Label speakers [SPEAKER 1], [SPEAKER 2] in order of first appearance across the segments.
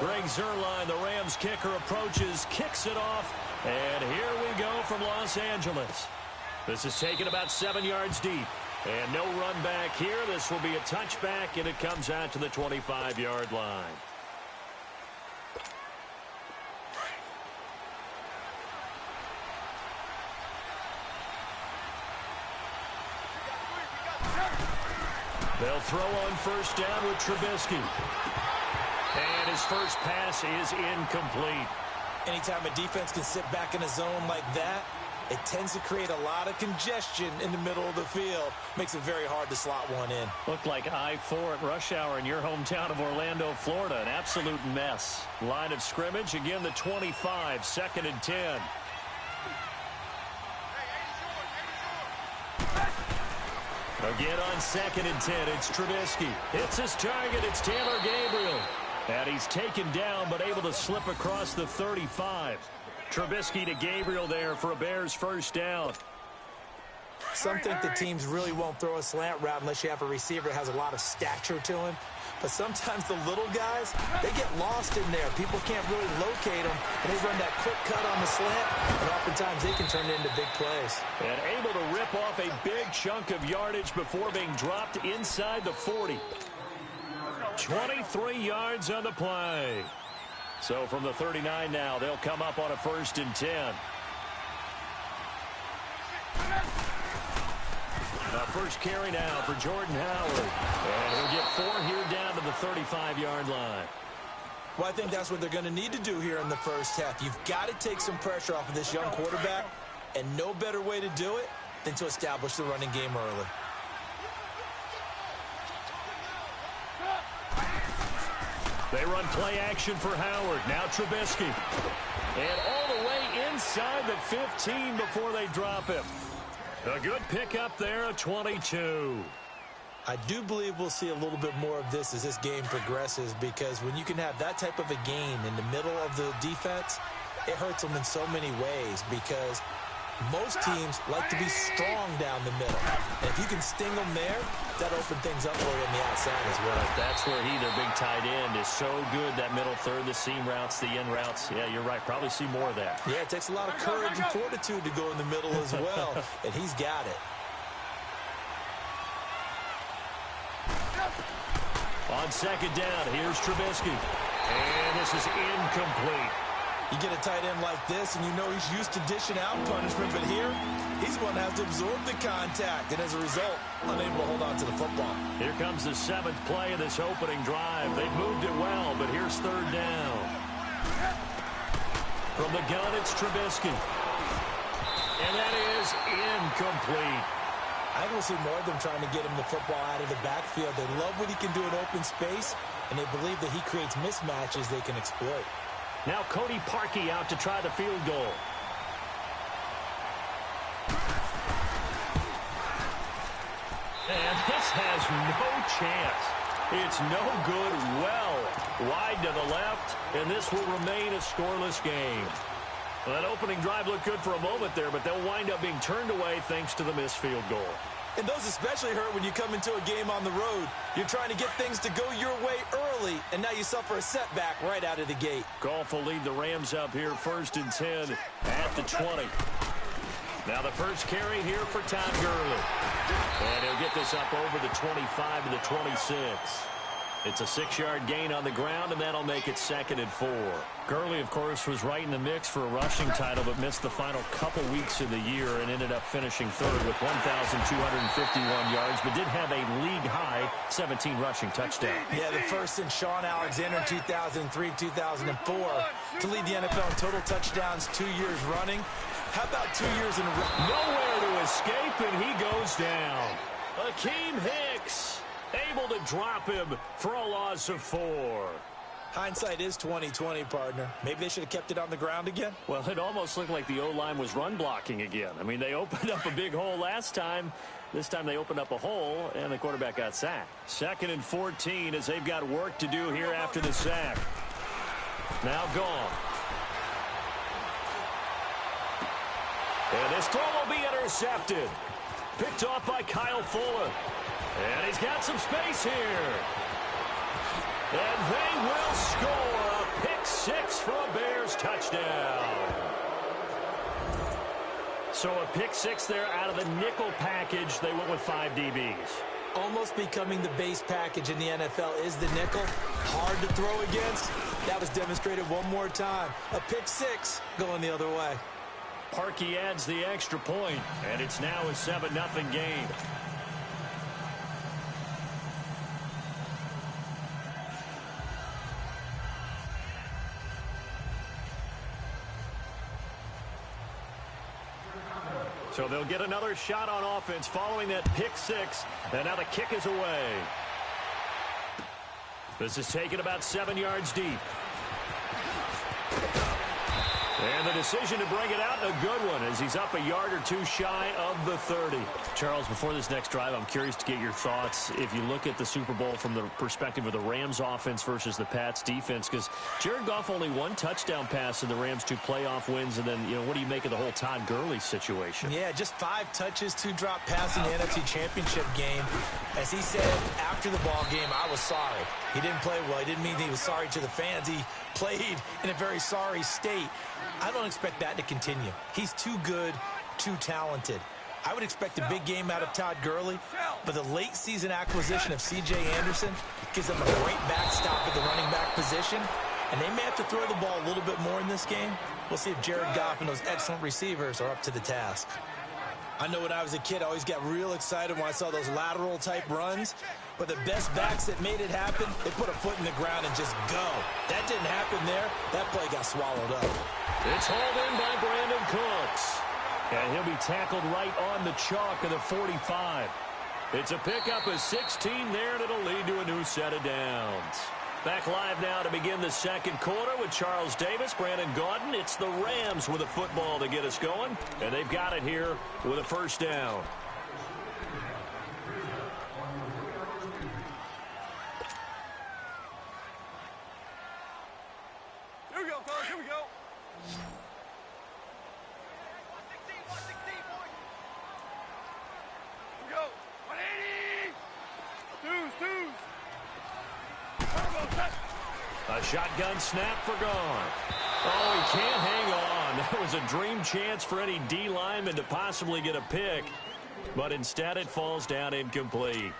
[SPEAKER 1] Greg Zuerlein, the Rams kicker, approaches, kicks it off, and here we go from Los Angeles. This is taken about 7 yards deep, and no run back here. This will be a touchback, and it comes out to the 25-yard line. They'll throw on first down with Trubisky. And his first pass is incomplete.
[SPEAKER 2] Anytime a defense can sit back in a zone like that, it tends to create a lot of congestion in the middle of the field. Makes it very hard to slot one in.
[SPEAKER 1] Looked like I-4 at rush hour in your hometown of Orlando, Florida. An absolute mess. Line of scrimmage, again the 25, 2nd and 10. Again on 2nd and 10, it's Trubisky. Hits his target, it's Taylor Gabriel. And he's taken down, but able to slip across the 35. Trubisky to Gabriel there for a Bears first down.
[SPEAKER 2] Some think the teams really won't throw a slant route unless you have a receiver that has a lot of stature to him. But sometimes the little guys, they get lost in there. People can't really locate them, and they run that quick cut on the slant, and oftentimes they can turn it into big plays.
[SPEAKER 1] And able to rip off a big chunk of yardage before being dropped inside the 40. 23 yards on the play. So from the 39 now, they'll come up on a 1st and 10. First carry now for Jordan Howard. And he'll get 4 here down to the 35-yard line.
[SPEAKER 2] Well, I think that's what they're going to need to do here in the first half. You've got to take some pressure off of this young quarterback, and no better way to do it than to establish the running game early.
[SPEAKER 1] They run play action for Howard. Now Trubisky. And all the way inside the 15 before they drop him. A good pickup there, a 22.
[SPEAKER 2] I do believe we'll see a little bit more of this as this game progresses, because when you can have that type of a gain in the middle of the defense, it hurts them in so many ways, because most teams like to be strong down the middle. And if you can sting them there, that opens things up for you on the outside as well.
[SPEAKER 1] That's where he, their big tight end, is so good. That middle third, the seam routes, the in routes. Yeah, you're right. Probably see more of that.
[SPEAKER 2] Yeah, it takes a lot of courage and fortitude to go in the middle as well, and he's got it.
[SPEAKER 1] On 2nd down, here's Trubisky. And this is incomplete.
[SPEAKER 2] You get a tight end like this, and you know he's used to dishing out punishment, but here, he's going to have to absorb the contact, and as a result, unable to hold on to the football.
[SPEAKER 1] Here comes the 7th play of this opening drive. They've moved it well, but here's 3rd down. From the gun, it's Trubisky. And that is incomplete.
[SPEAKER 2] I will see more of them trying to get him the football out of the backfield. They love what he can do in open space, and they believe that he creates mismatches they can exploit.
[SPEAKER 1] Now Cody Parkey out to try the field goal. And this has no chance. It's no good. Well, wide to the left, and this will remain a scoreless game. Well, that opening drive looked good for a moment there, but they'll wind up being turned away thanks to the missed field goal.
[SPEAKER 2] And those especially hurt when you come into a game on the road. You're trying to get things to go your way early, and now you suffer a setback right out of the gate.
[SPEAKER 1] Goff will lead the Rams up here 1st and 10 at the 20. Now the first carry here for Todd Gurley. And he'll get this up over the 25 to the 26. It's a 6-yard gain on the ground, and that'll make it 2nd and 4. Gurley, of course, was right in the mix for a rushing title, but missed the final couple weeks of the year and ended up finishing 3rd with 1,251 yards, but did have a league-high 17 rushing touchdowns.
[SPEAKER 2] Yeah, the first since Sean Alexander in 2003-2004 to lead the NFL in total touchdowns 2 years running. How about 2 years in a row?
[SPEAKER 1] Nowhere to escape, and he goes down. Akeem Hicks able to drop him for a loss of 4.
[SPEAKER 2] Hindsight is 20/20, partner. Maybe they should have kept it on the ground again.
[SPEAKER 1] Well, it almost looked like the O-line was run blocking again. I mean, they opened up a big hole last time. This time they opened up a hole, and the quarterback got sacked. 2nd and 14 as they've got work to do here after the sack. Now gone. And this throw will be intercepted. Picked off by Kyle Fuller. And he's got some space here. And they will score six for a Bears touchdown. So a pick six there out of the nickel package. They went with 5 DBs.
[SPEAKER 2] Almost becoming the base package in the NFL is the nickel. Hard to throw against. That was demonstrated one more time. A pick six going the other way.
[SPEAKER 1] Parkey adds the extra point, and it's now a 7-0 game. So they'll get another shot on offense following that pick six, and now the kick is away. This is taken about 7 yards deep. And the decision to bring it out, a good one, as he's up a yard or two shy of the 30. Charles, before this next drive, I'm curious to get your thoughts. If you look at the Super Bowl from the perspective of the Rams offense versus the Pats defense, because Jared Goff only 1 touchdown pass in the Rams' 2 playoff wins, and then, what do you make of the whole Todd Gurley situation?
[SPEAKER 2] Yeah, just 5 touches, 2 drop passes in the NFC Championship game. As he said after the ball game, I was sorry. He didn't play well. He didn't mean he was sorry to the fans. He played in a very sorry state. I don't expect that to continue. He's too good, too talented. I would expect a big game out of Todd Gurley, but the late season acquisition of C.J. Anderson gives them a great backstop at the running back position, and they may have to throw the ball a little bit more in this game. We'll see if Jared Goff and those excellent receivers are up to the task. I know when I was a kid, I always got real excited when I saw those lateral-type runs. But the best backs that made it happen, they put a foot in the ground and just go. That didn't happen there. That play got swallowed up.
[SPEAKER 1] It's hauled in by Brandon Cooks. And he'll be tackled right on the chalk of the 45. It's a pickup of 16 there, and it'll lead to a new set of downs. Back live now to begin the second quarter with Charles Davis, Brandon Gaudin. It's the Rams with a football to get us going, and they've got it here with a first down.
[SPEAKER 3] Here we go, fellas, here we go. Here we go. 180. Twos.
[SPEAKER 1] A shotgun snap for gone. Oh, he can't hang on. That was a dream chance for any D lineman to possibly get a pick, but instead it falls down incomplete.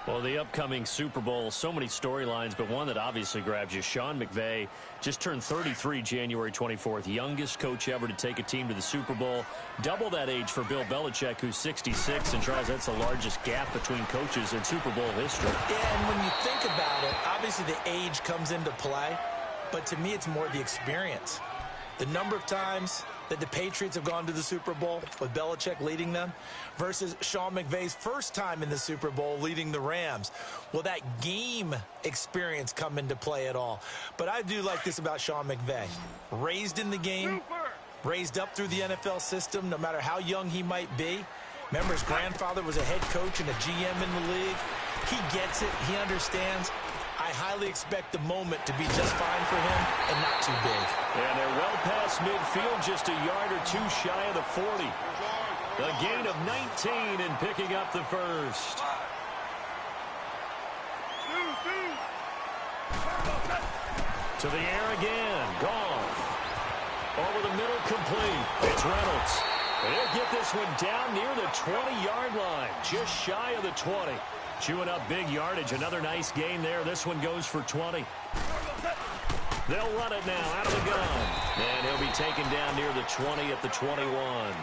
[SPEAKER 1] Well, the upcoming Super Bowl, so many storylines, but one that obviously grabs you. Sean McVay just turned 33 January 24th, youngest coach ever to take a team to the Super Bowl. Double that age for Bill Belichick, who's 66. And, Charles, that's the largest gap between coaches in Super Bowl history.
[SPEAKER 2] Yeah, and when you think about it, obviously the age comes into play, but to me it's more the experience. The number of times that the Patriots have gone to the Super Bowl with Belichick leading them versus Sean McVay's first time in the Super Bowl leading the Rams. Will that game experience come into play at all? But I do like this about Sean McVay. Raised in the game, raised up through the NFL system, no matter how young he might be. Remember, his grandfather was a head coach and a GM in the league. He gets it. He understands. I highly expect the moment to be just fine for him and not too big.
[SPEAKER 1] And they're well past midfield, just a yard or two shy of the 40. A gain of 19 and picking up the first. To the air again. Gone. Over the middle, complete. It's Reynolds. They'll get this one down near the 20-yard line, just shy of the 20. Chewing up big yardage. Another nice gain there. This one goes for 20. They'll run it now out of the gun. And he'll be taken down near the 20 at the 21.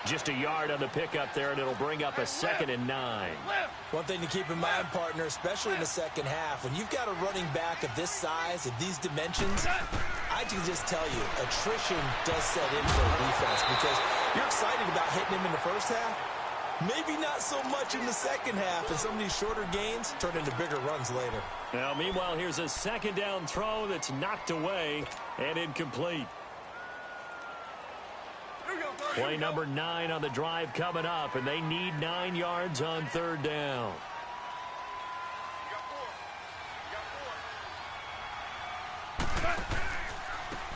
[SPEAKER 1] Just a yard on the pickup there, and it'll bring up a 2nd and 9.
[SPEAKER 2] One thing to keep in mind, partner, especially in the second half, when you've got a running back of this size, of these dimensions, I can just tell you, attrition does set in for a defense because you're excited about hitting him in the first half. Maybe not so much in the second half, and some of these shorter gains turn into bigger runs later.
[SPEAKER 1] Now, meanwhile, here's a second down throw that's knocked away and incomplete. Play number 9 on the drive coming up, and they need 9 yards on third down.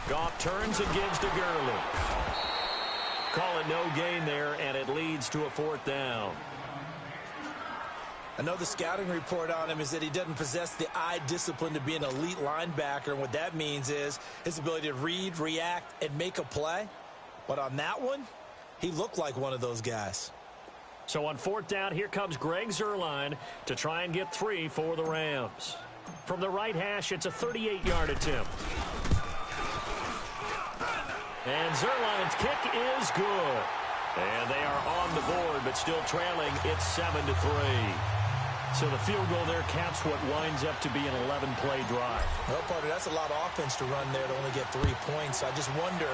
[SPEAKER 1] Goff turns and gives to Gurley. Call it no gain there, and it leads to a 4th down.
[SPEAKER 2] I know the scouting report on him is that he doesn't possess the eye discipline to be an elite linebacker. And what that means is his ability to read, react, and make a play. But on that one, he looked like one of those guys.
[SPEAKER 1] So on 4th down, here comes Greg Zuerlein to try and get 3 for the Rams. From the right hash, it's a 38-yard attempt. And Zuerlein's kick is good. And they are on the board, but still trailing. It's 7-3. So the field goal there caps what winds up to be an 11-play drive.
[SPEAKER 2] Well, partner, that's a lot of offense to run there to only get 3 points. I just wonder,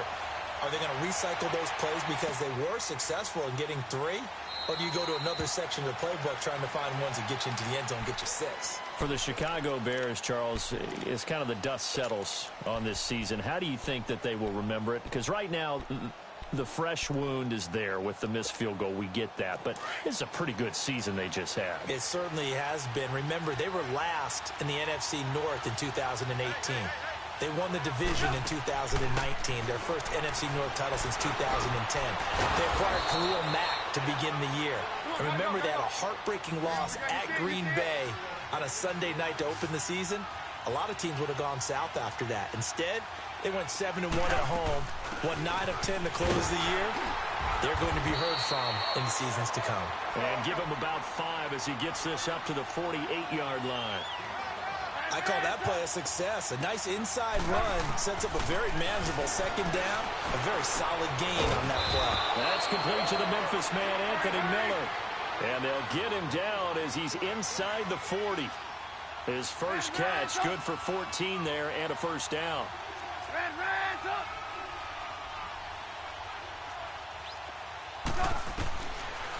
[SPEAKER 2] are they going to recycle those plays because they were successful in getting 3? Or do you go to another section of the playbook trying to find ones that get you into the end zone and get you 6?
[SPEAKER 1] For the Chicago Bears, Charles, as kind of the dust settles on this season, how do you think that they will remember it? Because right now, the fresh wound is there with the missed field goal. We get that. But this is a pretty good season they just had.
[SPEAKER 2] It certainly has been. Remember, they were last in the NFC North in 2018. They won the division in 2019, their first NFC North title since 2010. They acquired Khalil Mack to begin the year. And remember, they had a heartbreaking loss at Green Bay on a Sunday night to open the season. A lot of teams would have gone south after that. Instead, they went 7-1 at home, won 9 of 10 to close the year. They're going to be heard from in the seasons to come.
[SPEAKER 1] And give him about 5 as he gets this up to the 48-yard line.
[SPEAKER 2] I call that play a success. A nice inside run sets up a very manageable 2nd down. A very solid gain on that play.
[SPEAKER 1] That's complete to the Memphis man, Anthony Miller. And they'll get him down as he's inside the 40. His first catch, good for 14 there and a 1st down.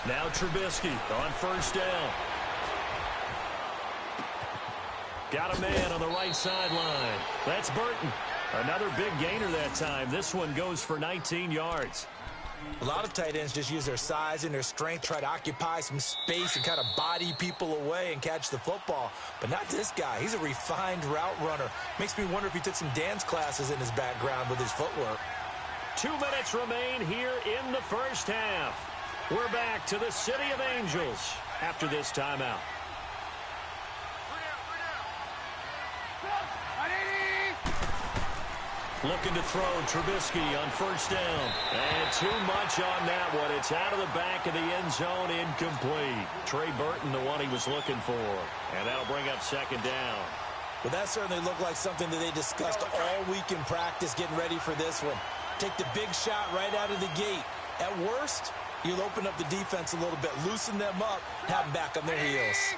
[SPEAKER 1] Now Trubisky on 1st down. Got a man on the right sideline. That's Burton. Another big gainer that time. This one goes for 19 yards.
[SPEAKER 2] A lot of tight ends just use their size and their strength, try to occupy some space and kind of body people away and catch the football. But not this guy. He's a refined route runner. Makes me wonder if he took some dance classes in his background with his footwork.
[SPEAKER 1] 2 minutes remain here in the 1st half. We're back to the City of Angels after this timeout. Looking to throw Trubisky on 1st down. And too much on that one. It's out of the back of the end zone, incomplete. Trey Burton, the one he was looking for. And that'll bring up 2nd down.
[SPEAKER 2] Well, that certainly looked like something that they discussed all week in practice getting ready for this one. Take the big shot right out of the gate. At worst, you'll open up the defense a little bit, loosen them up, have them back on their heels.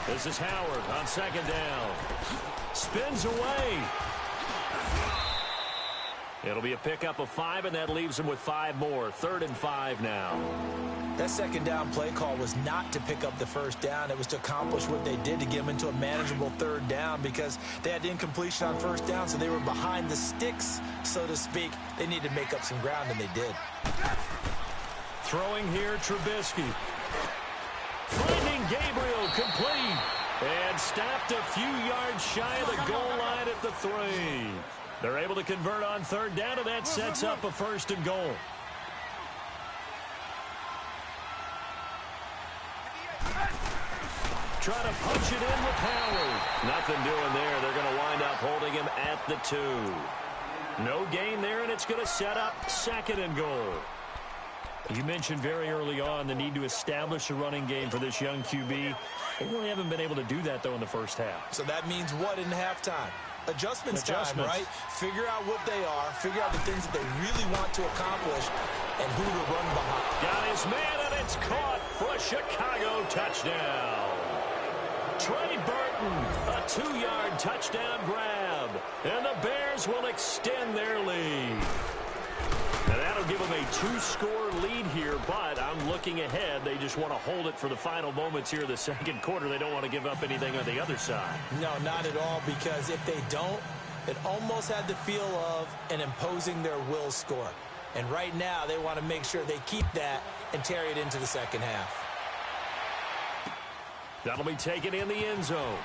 [SPEAKER 1] This is Howard on 2nd down. Spins away. It'll be a pickup of 5, and that leaves him with 5 more. 3rd and 5 now.
[SPEAKER 2] That 2nd down play call was not to pick up the 1st down. It was to accomplish what they did to get them into a manageable 3rd down because they had incompletion on 1st down, so they were behind the sticks, so to speak. They needed to make up some ground, and they did.
[SPEAKER 1] Throwing here, Trubisky. Finding Gabriel, complete. And stopped a few yards shy of the goal line at the 3. They're able to convert on 3rd down, and that sets up a 1st and goal. Try to punch it in with Howard. Nothing doing there. They're going to wind up holding him at the 2. No gain there, and it's going to set up 2nd and goal. You mentioned very early on the need to establish a running game for this young QB. They really haven't been able to do that, though, in the 1st half.
[SPEAKER 2] So that means what in halftime? Adjustments time, right? Figure out what they are, figure out the things that they really want to accomplish, and who to run behind.
[SPEAKER 1] Got his man, and it's caught for a Chicago touchdown. Trey Burton, a 2-yard touchdown grab, and the Bears will extend their lead. And that'll give them a 2-score lead here, but I'm looking ahead. They just want to hold it for the final moments here of the 2nd quarter. They don't want to give up anything on the other side.
[SPEAKER 2] No, not at all, because if they don't, it almost had the feel of an imposing their will score. And right now, they want to make sure they keep that and carry it into the 2nd half.
[SPEAKER 1] That'll be taken in the end zone.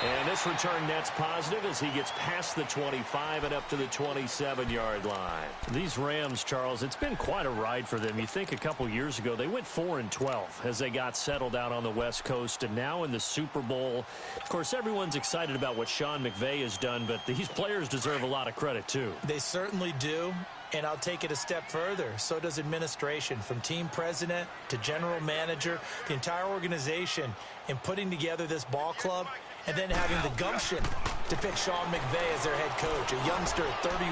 [SPEAKER 1] And this return net's positive as he gets past the 25 and up to the 27-yard line. These Rams, Charles, it's been quite a ride for them. You think a couple years ago they went 4-12 as they got settled out on the West Coast, and now in the Super Bowl. Of course, everyone's excited about what Sean McVay has done, but these players deserve a lot of credit too.
[SPEAKER 2] They certainly do. And I'll take it a step further. So does administration, from team president to general manager, the entire organization, in putting together this ball club and then having the gumption to pick Sean McVay as their head coach, a youngster at 31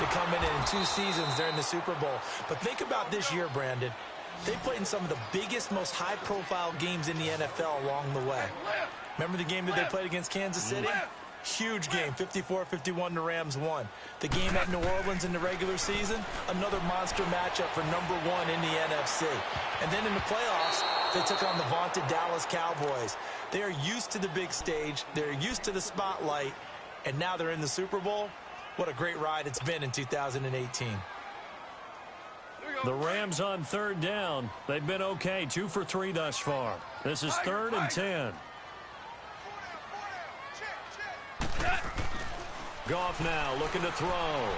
[SPEAKER 2] to come in 2 seasons during the Super Bowl. But think about this year, Brandon. They played in some of the biggest, most high-profile games in the NFL along the way. Remember the game that they played against Kansas City? Huge game, 54-51, the Rams won. The game at New Orleans in the regular season, another monster matchup for #1 in the NFC. And then in the playoffs, they took on the vaunted Dallas Cowboys. They are used to the big stage. They're used to the spotlight. And now they're in the Super Bowl. What a great ride it's been in 2018.
[SPEAKER 1] The Rams on 3rd down. They've been okay, 2 for 3 thus far. This is 3rd and 10. Goff now looking to throw.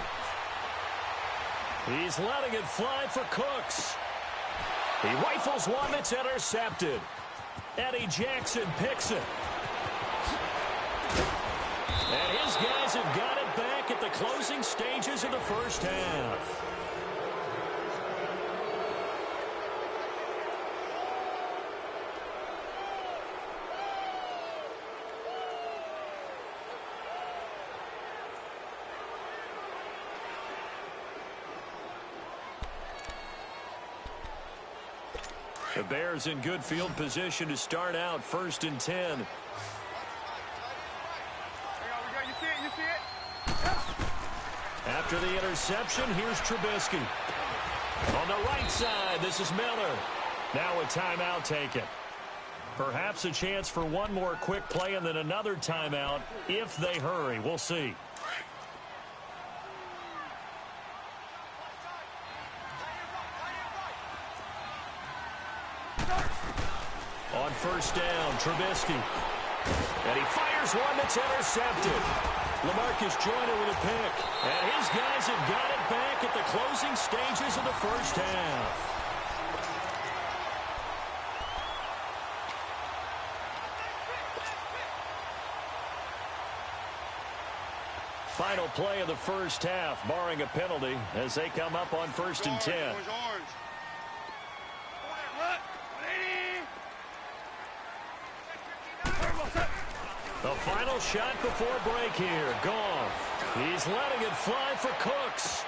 [SPEAKER 1] He's letting it fly for Cooks. He rifles one that's intercepted. Eddie Jackson picks it. And his guys have got it back at the closing stages of the first half. The Bears in good field position to start out, 1st and 10.
[SPEAKER 3] You see it?
[SPEAKER 1] After the interception, here's Trubisky. On the right side, this is Miller. Now a timeout taken. Perhaps a chance for one more quick play and then another timeout if they hurry. We'll see. On 1st down, Trubisky. And he fires one that's intercepted. LaMarcus Joyner with a pick. And his guys have got it back at the closing stages of the first half. Final play of the first half, barring a penalty, as they come up on 1st and 10. The final shot before break here. Goff. He's letting it fly for Cooks.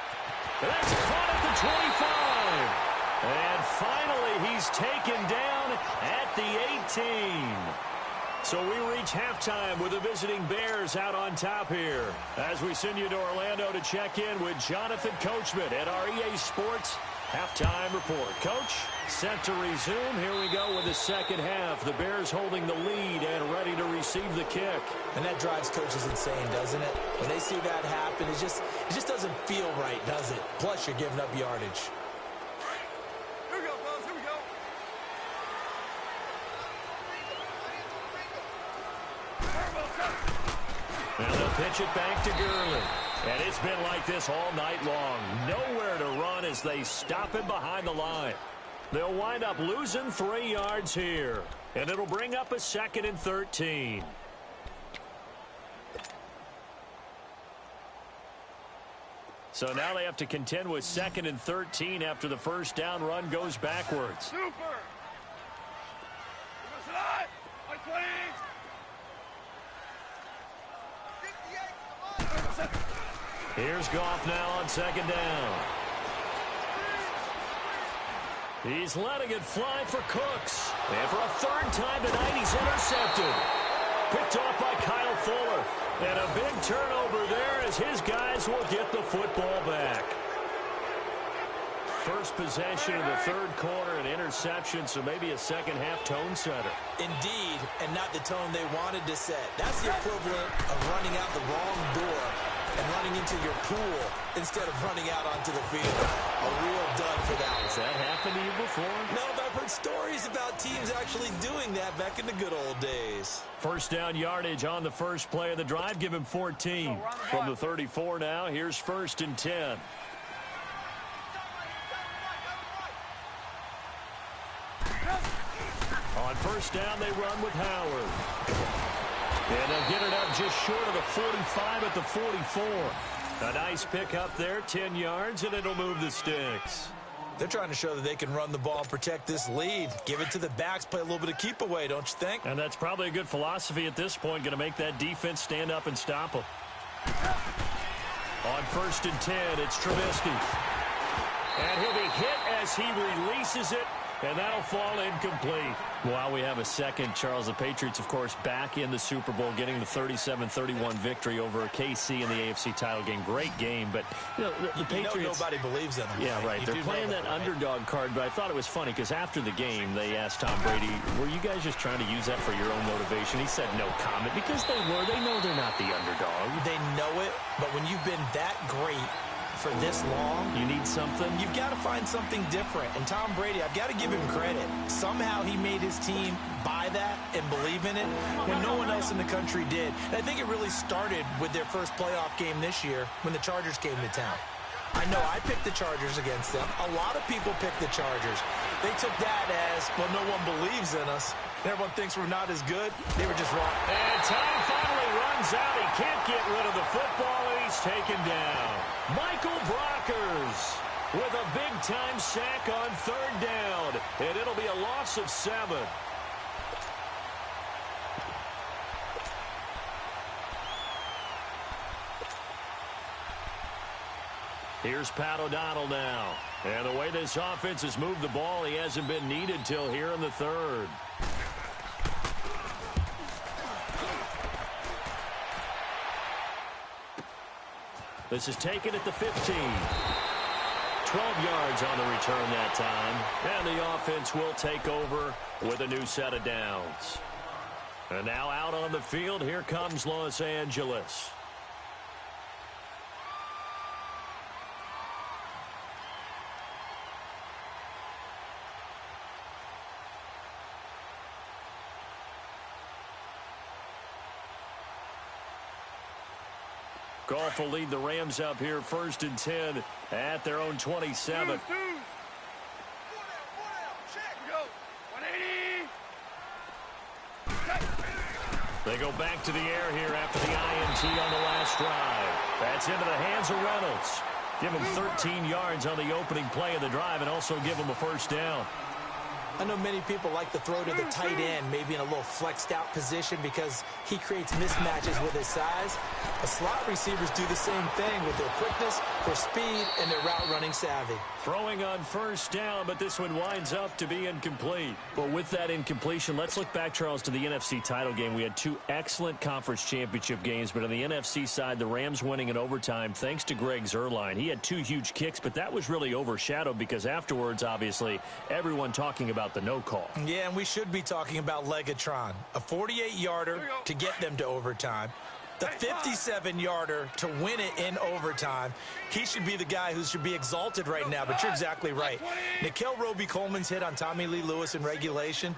[SPEAKER 1] That's caught at the 25. And finally, he's taken down at the 18. So we reach halftime with the visiting Bears out on top here. As we send you to Orlando to check in with Jonathan Coachman at our EA Sports Halftime Report. Coach, set to resume. Here we go with the second half. The Bears holding the lead and ready to receive the kick.
[SPEAKER 2] And that drives coaches insane, doesn't it? When they see that happen, it just doesn't feel right, does it? Plus, you're giving up yardage.
[SPEAKER 3] Here we go, fellas. Here we go.
[SPEAKER 1] Now they'll pitch it back to Gurley. And it's been like this all night long. Nowhere to run as they stop him behind the line. They'll wind up losing 3 yards here. And it'll bring up a 2nd and 13. So now they have to contend with 2nd and 13 after the first down run goes backwards.
[SPEAKER 3] Super.
[SPEAKER 1] Here's Goff now on 2nd down. He's letting it fly for Cooks. And for a 3rd time tonight, he's intercepted. Picked off by Kyle Fuller. And a big turnover there as his guys will get the football back. First possession of the 3rd quarter, an interception, so maybe a second half tone setter.
[SPEAKER 2] Indeed, and not the tone they wanted to set. That's the equivalent of running out the wrong door and running into your pool instead of running out onto the field. A real dud for that one.
[SPEAKER 1] Has that happened to you before?
[SPEAKER 2] No, but I've heard stories about teams actually doing that back in the good old days.
[SPEAKER 1] First down yardage on the first play of the drive. Give him 14. From the 34 now, here's 1st and 10. On first down, they run with Howard. And they'll get it up just short of the 45 at the 44. A nice pick up there, 10 yards, and it'll move the sticks.
[SPEAKER 2] They're trying to show that they can run the ball and protect this lead. Give it to the backs, play a little bit of keep away, don't you think?
[SPEAKER 1] And that's probably a good philosophy at this point, going to make that defense stand up and stop them. On 1st and 10, it's Trubisky. And he'll be hit as he releases it, and that'll fall incomplete. While we have a second, Charles, the Patriots, of course, back in the Super Bowl, getting the 37-31 victory over KC in the AFC title game. Great game, but you know, the Patriots...
[SPEAKER 2] nobody believes in them.
[SPEAKER 1] Yeah, right. They're playing that underdog card, but I thought it was funny because after the game, they asked Tom Brady, were you guys just trying to use that for your own motivation? He said no comment because they were. They know they're not the underdog.
[SPEAKER 2] They know it, but when you've been that great for this long,
[SPEAKER 1] you need something.
[SPEAKER 2] You've got to find something different. And Tom Brady, I've got to give him credit. Somehow he made his team buy that and believe in it when no one else in the country did. And I think it really started with their first playoff game this year when the Chargers came to town. I know I picked the Chargers against them. A lot of people picked the Chargers. They took that as, well, no one believes in us. Everyone thinks we're not as good. They were just wrong.
[SPEAKER 1] And time finally runs out. He can't get rid of the football, and he's taken down. Michael Brockers with a big-time sack on 3rd down, and it'll be a loss of 7. Here's Pat O'Donnell now. And the way this offense has moved the ball, he hasn't been needed till here in the 3rd. This is taken at the 15. 12 yards on the return that time. And the offense will take over with a new set of downs. And now out on the field, here comes Los Angeles. Goff will lead the Rams up here 1st and 10 at their own 27. They go back to the air here after the INT on the last drive. That's into the hands of Reynolds. Give him 13 yards on the opening play of the drive and also give him a 1st down.
[SPEAKER 2] I know many people like to throw to the tight end, maybe in a little flexed out position because he creates mismatches with his size. The slot receivers do the same thing with their quickness, their speed, and their route running savvy.
[SPEAKER 1] Throwing on 1st down, but this one winds up to be incomplete. Well, with that incompletion, let's look back, Charles, to the NFC title game. We had 2 excellent conference championship games, but on the NFC side, the Rams winning in overtime thanks to Greg Zuerlein. He had 2 huge kicks, but that was really overshadowed because afterwards, obviously, everyone talking about the no call.
[SPEAKER 2] Yeah, and we should be talking about Legatron. A 48-yarder to get them to overtime. The 57-yarder to win it in overtime. He should be the guy who should be exalted right now, but you're exactly right. Nikhil Roby-Coleman's hit on Tommy Lee Lewis in regulation.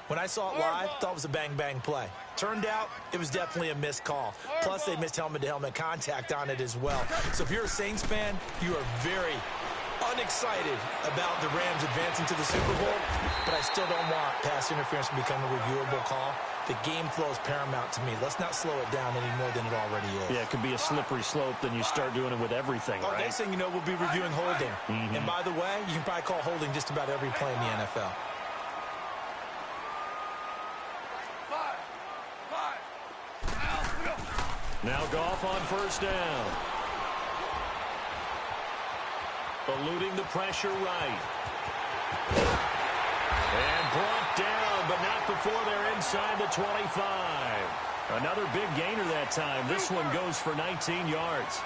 [SPEAKER 2] When I saw it live, thought it was a bang-bang play. Turned out, it was definitely a missed call. Plus, they missed helmet-to-helmet contact on it as well. So if you're a Saints fan, you are very unexcited about the Rams advancing to the Super Bowl, but I still don't want pass interference to become a reviewable call. The game flow is paramount to me. Let's not slow it down any more than it already is.
[SPEAKER 1] Yeah, it could be a slippery slope, then you start doing it with everything, right?
[SPEAKER 2] Next thing you know, we'll be reviewing holding. And by the way, you can probably call holding just about every play in the NFL.
[SPEAKER 1] Now Goff on 1st down. Eluding the pressure right. And brought down, but not before they're inside the 25. Another big gainer that time. This one goes for 19 yards.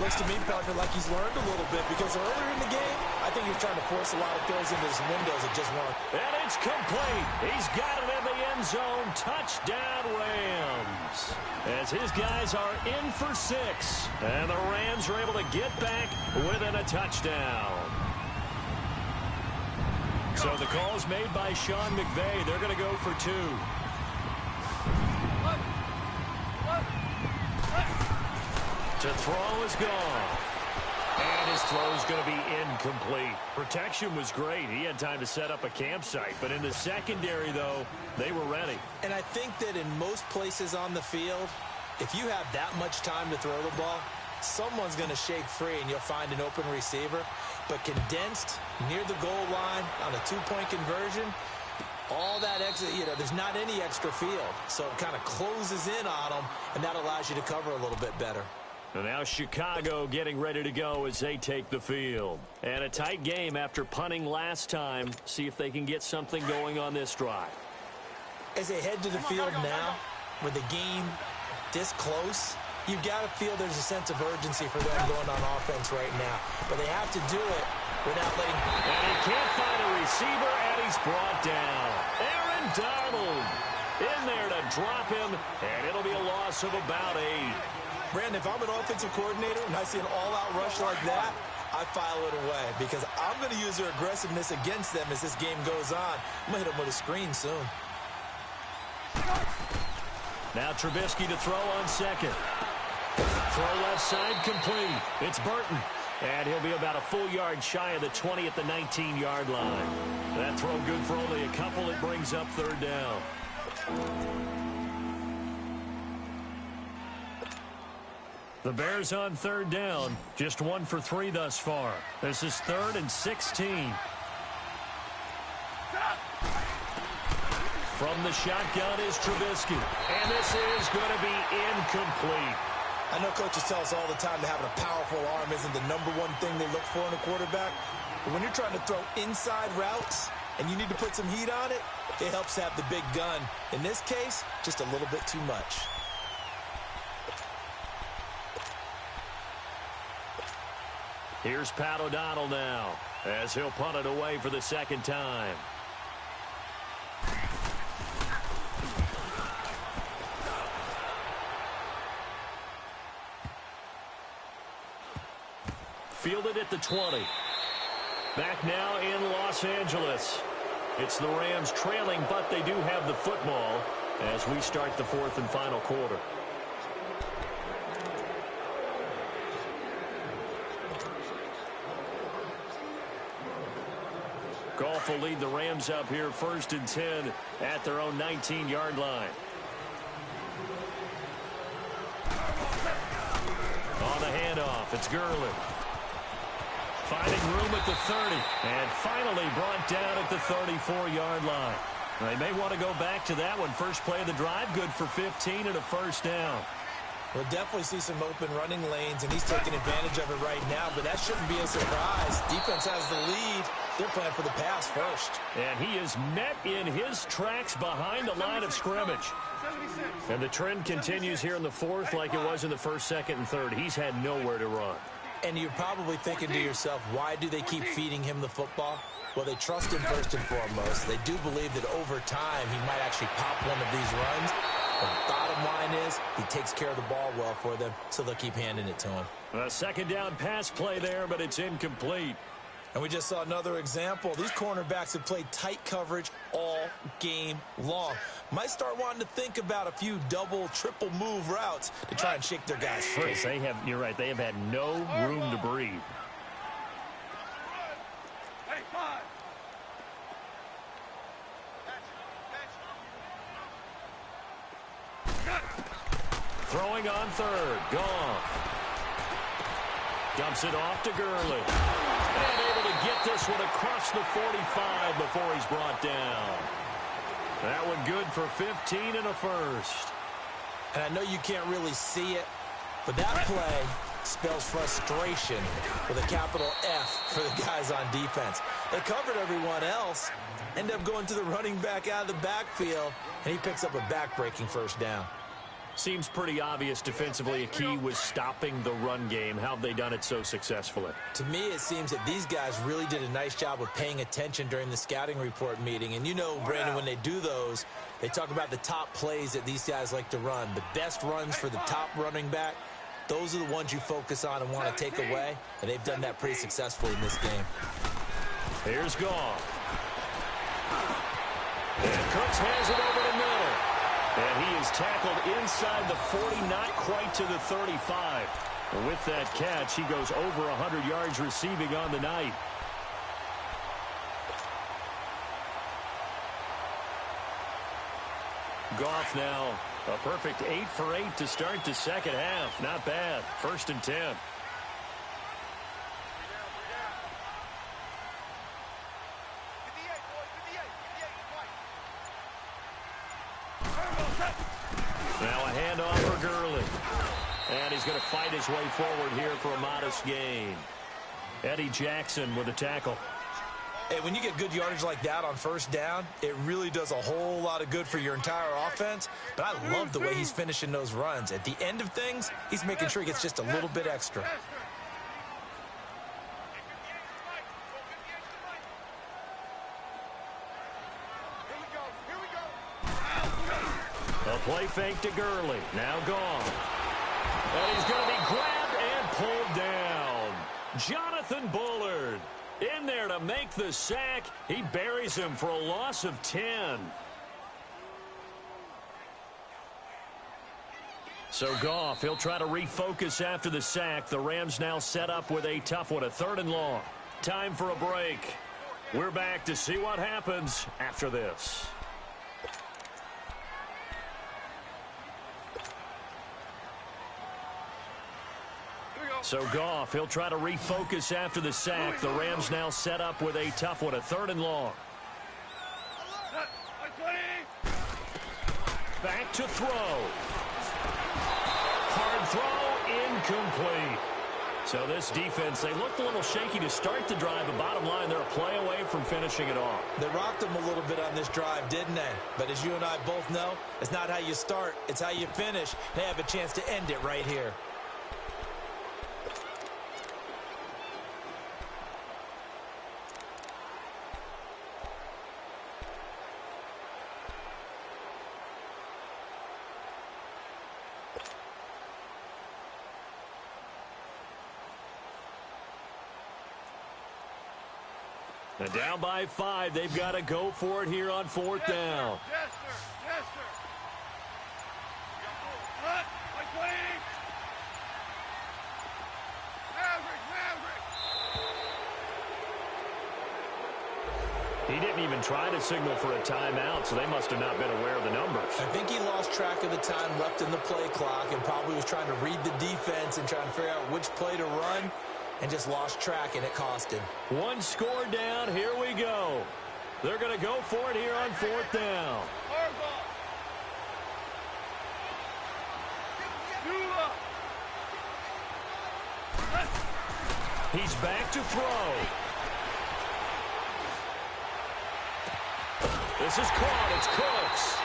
[SPEAKER 2] Looks to me, partner, like he's learned a little bit because earlier in the game, I think he was trying to force a lot of throws into his windows that just weren't.
[SPEAKER 1] And it's complete. He's got it in the end zone. Touchdown, Rams. As his guys are in for 6. 6. And the Rams are able to get back within a touchdown. So the call is made by Sean McVay. They're going to go for 2. To throw is gone. And his throw is going to be incomplete. Protection was great. He had time to set up a campsite. But in the secondary, though, they were ready.
[SPEAKER 2] And I think that in most places on the field, if you have that much time to throw the ball, someone's going to shake free and you'll find an open receiver. But condensed near the goal line on a 2-point conversion, all that extra, there's not any extra field. So it kind of closes in on them, and that allows you to cover a little bit better.
[SPEAKER 1] And now Chicago getting ready to go as they take the field. And a tight game after punting last time. See if they can get something going on this drive.
[SPEAKER 2] As they head to the field now, with the game this close, you've got to feel there's a sense of urgency for them going on offense right now. But they have to do it without letting...
[SPEAKER 1] And he can't find a receiver, and he's brought down. Aaron Donald in there to drop him, and it'll be a loss of about 8.
[SPEAKER 2] Brandon, if I'm an offensive coordinator and I see an all-out rush like that, I file it away because I'm going to use their aggressiveness against them as this game goes on. I'm going to hit them with a screen soon.
[SPEAKER 1] Now Trubisky to throw on second. Throw left side complete. It's Burton. And he'll be about a full yard shy of the 20 at the 19-yard line. That throw good for only a couple. It brings up 3rd down. The Bears on 3rd down. Just 1 for 3 thus far. This is 3rd and 16. From the shotgun is Trubisky. And this is going to be incomplete.
[SPEAKER 2] I know coaches tell us all the time that having a powerful arm isn't the #1 thing they look for in a quarterback. But when you're trying to throw inside routes and you need to put some heat on it, it helps to have the big gun. In this case, just a little bit too much.
[SPEAKER 1] Here's Pat O'Donnell now as he'll punt it away for the 2nd time. Fielded at the 20. Back now in Los Angeles. It's the Rams trailing, but they do have the football as we start the 4th and final quarter. Goff will lead the Rams up here 1st and 10 at their own 19-yard line. On the handoff, it's Gurley. Finding room at the 30, and finally brought down at the 34-yard line. They may want to go back to that one. First play of the drive, good for 15 and a 1st down.
[SPEAKER 2] We'll definitely see some open running lanes, and he's taking advantage of it right now, but that shouldn't be a surprise. Defense has the lead. They're playing for the pass first.
[SPEAKER 1] And he is met in his tracks behind the line of scrimmage. And the trend continues here in the 4th like it was in the 1st, 2nd, and 3rd. He's had nowhere to run.
[SPEAKER 2] And you're probably thinking to yourself, why do they keep feeding him the football? Well, they trust him first and foremost. They do believe that over time he might actually pop one of these runs. The bottom line is he takes care of the ball well for them, so they'll keep handing it to him.
[SPEAKER 1] A 2nd down pass play there, but it's incomplete.
[SPEAKER 2] And we just saw another example. These cornerbacks have played tight coverage all game long. Might start wanting to think about a few double, triple move routes to try and shake their guys free.
[SPEAKER 1] You're right, they have had no room to breathe. Throwing on 3rd, Goff. Dumps it off to Gurley. And able to get this one across the 45 before he's brought down. That one good for 15 and a 1st.
[SPEAKER 2] And I know you can't really see it, but that play spells frustration with a capital F for the guys on defense. They covered everyone else, end up going to the running back out of the backfield, and he picks up a back-breaking 1st down.
[SPEAKER 1] Seems pretty obvious defensively a key was stopping the run game. How have they done it so successfully?
[SPEAKER 2] To me, it seems that these guys really did a nice job of paying attention during the scouting report meeting. And you know, Brandon, when they do those, they talk about the top plays that these guys like to run. The best runs for the top running back, those are the ones you focus on and want to take away. And they've done that pretty successfully in this game.
[SPEAKER 1] Here's Goff. And Cooks has it over the middle. And he is tackled inside the 40, not quite to the 35. And with that catch, he goes over 100 yards receiving on the night. Goff now a perfect 8 for 8 to start the second half. Not bad. 1st and 10. Now a handoff for Gurley. And he's going to fight his way forward here for a modest gain. Eddie Jackson with a tackle.
[SPEAKER 2] Hey, when you get good yardage like that on 1st down, it really does a whole lot of good for your entire offense. But I love the way he's finishing those runs. At the end of things, he's making sure he gets just a little bit extra.
[SPEAKER 1] A play fake to Gurley. Now gone. And he's going to be grabbed and pulled down. Jonathan Bullard in there to make the sack. He buries him for a loss of 10. So Goff, he'll try to refocus after the sack. The Rams now set up with a tough one, a 3rd and long. Time for a break. We're back to see what happens after this. So Goff, he'll try to refocus after the sack. The Rams now set up with a tough one, a 3rd and long. Back to throw. Hard throw, incomplete. So this defense, they looked a little shaky to start the drive, but bottom line, they're a play away from finishing it off.
[SPEAKER 2] They rocked them a little bit on this drive, didn't they? But as you and I both know, it's not how you start, it's how you finish. They have a chance to end it right here.
[SPEAKER 1] And down by 5, they've got to go for it here on 4th down.
[SPEAKER 3] Yes, sir. Yes, sir. Hut, like 20. Maverick.
[SPEAKER 1] He didn't even try to signal for a timeout, so they must have not been aware of the numbers.
[SPEAKER 2] I think he lost track of the time left in the play clock and probably was trying to read the defense and trying to figure out which play to run and just lost track, and it cost him.
[SPEAKER 1] 1 score down. Here we go. They're going to go for it here on 4th down. He's back to throw. This is caught. It's Cooks.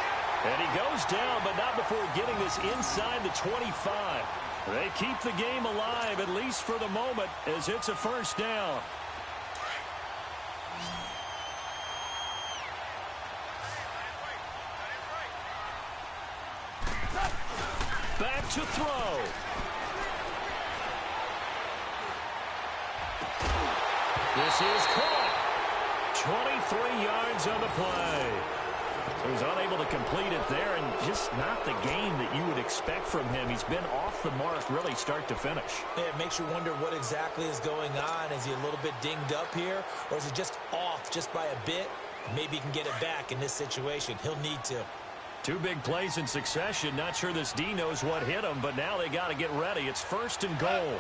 [SPEAKER 1] And he goes down, but not before getting this inside the 25. They keep the game alive, at least for the moment, as it's a 1st down. Back to throw. This is caught. 23 yards on the play. So he's unable to complete it there, and just not the game that you would expect from him. He's been off the mark really start to finish.
[SPEAKER 2] Yeah, it makes you wonder what exactly is going on. Is he a little bit dinged up here, or is he just off just by a bit? Maybe he can get it back in this situation. He'll need to.
[SPEAKER 1] 2 big plays in succession. Not sure this D knows what hit him, but now they got to get ready. It's 1st and goal.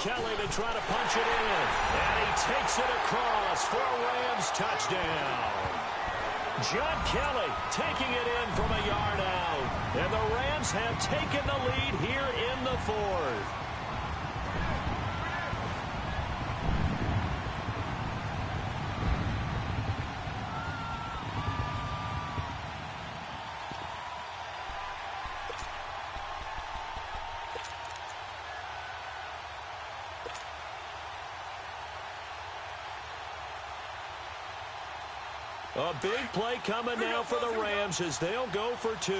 [SPEAKER 1] Kelly to try to punch it in. And he takes it across for a Rams touchdown. John Kelly taking it in from a yard out. And the Rams have taken the lead here in the 4th. A big play coming now for the Rams as they'll go for 2.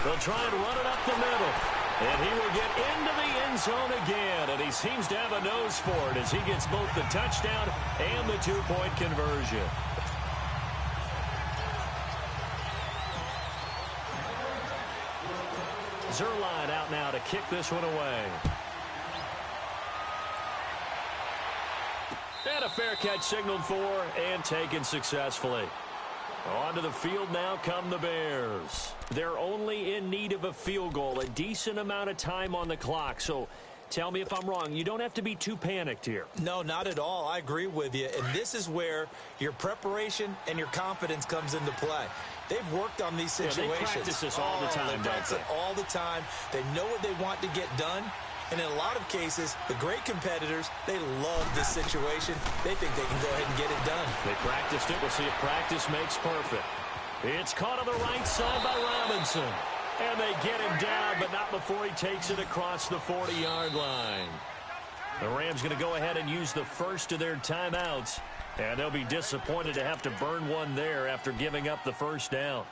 [SPEAKER 1] They'll try and run it up the middle. And he will get into the end zone again. And he seems to have a nose for it as he gets both the touchdown and the 2-point conversion. Zerline out now to kick this one away. And a fair catch signaled for and taken successfully. Onto the field now come the Bears. They're only in need of a field goal, a decent amount of time on the clock. So tell me if I'm wrong. You don't have to be too panicked here.
[SPEAKER 2] No, not at all. I agree with you. And this is where your preparation and your confidence comes into play. They've worked on these situations.
[SPEAKER 1] Yeah, they practice this all the time,
[SPEAKER 2] they practice it all the time. They know what they want to get done. And in a lot of cases, the great competitors, they love this situation. They think they can go ahead and get it done.
[SPEAKER 1] They practiced it. We'll see if practice makes perfect. It's caught on the right side by Robinson. And they get him down, but not before he takes it across the 40-yard line. The Rams going to go ahead and use the first of their timeouts. And they'll be disappointed to have to burn one there after giving up the first down.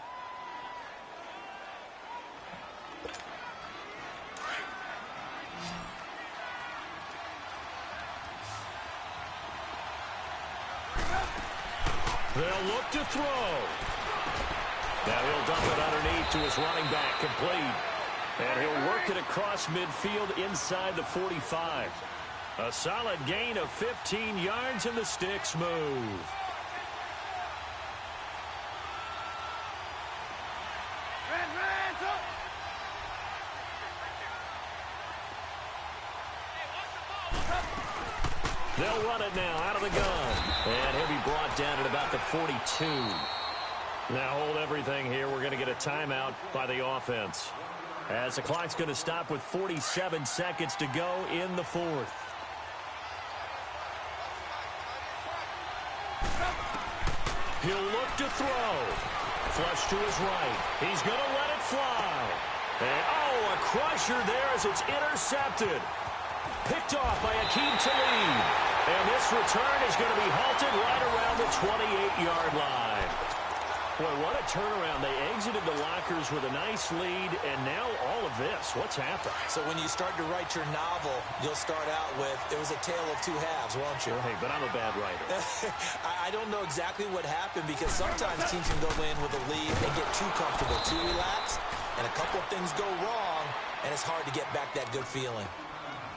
[SPEAKER 1] They'll look to throw. Now he'll dump it underneath to his running back, complete. And he'll work it across midfield inside the 45. A solid gain of 15 yards, and the sticks move. They'll run it now out of the gun. And he'll be brought down at about the 42. Now hold everything here. We're going to get a timeout by the offense, as the clock's going to stop with 47 seconds to go in the fourth. He'll look to throw. Flush to his right. He's going to let it fly. And, oh, a crusher there as it's intercepted. Picked off by Akeem Talib. And this return is going to be halted right around the 28-yard line. Boy, what a turnaround. They exited the lockers with a nice lead, and now all of this. What's happened?
[SPEAKER 2] So when you start to write your novel, you'll start out with, it was a tale of two halves, won't you?
[SPEAKER 1] Hey, but I'm a bad writer.
[SPEAKER 2] I don't know exactly what happened, because sometimes teams can go in with a lead and get too comfortable, too relaxed, and a couple of things go wrong, and it's hard to get back that good feeling.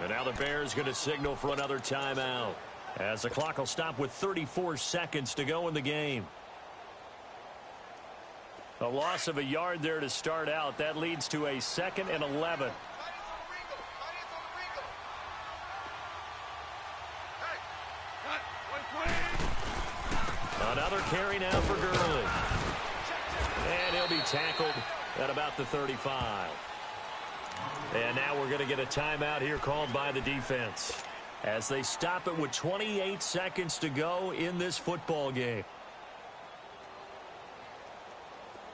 [SPEAKER 1] And now the Bears going to signal for another timeout, as the clock will stop with 34 seconds to go in the game. A loss of a yard there to start out. That leads to a 2nd and 11. Another carry now for Gurley. And he'll be tackled at about the 35. And now we're going to get a timeout here called by the defense, as they stop it with 28 seconds to go in this football game.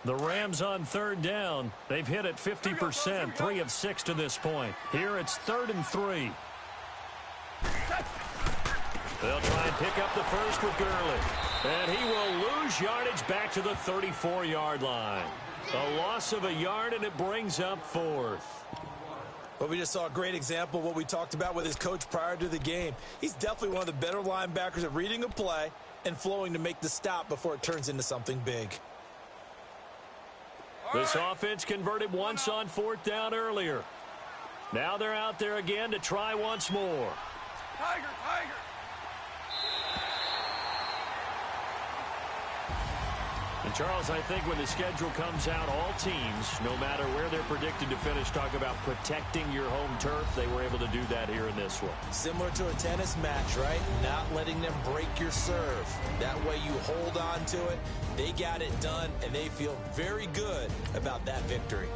[SPEAKER 1] The Rams on 3rd down. They've hit it 50%, 3 of 6 to this point. Here it's 3rd and 3. They'll try and pick up the first with Gurley. And he will lose yardage back to the 34-yard line. A loss of a yard, and it brings up 4th.
[SPEAKER 2] Well, we just saw a great example of what we talked about with his coach prior to the game. He's definitely one of the better linebackers at reading a play and flowing to make the stop before it turns into something big.
[SPEAKER 1] This offense converted once on 4th down earlier. Now they're out there again to try once more.
[SPEAKER 3] Tiger, Tiger.
[SPEAKER 1] And, Charles, I think when the schedule comes out, all teams, no matter where they're predicted to finish, talk about protecting your home turf. They were able to do that here in this one.
[SPEAKER 2] Similar to a tennis match, right? Not letting them break your serve. That way you hold on to it. They got it done, and they feel very good about that victory.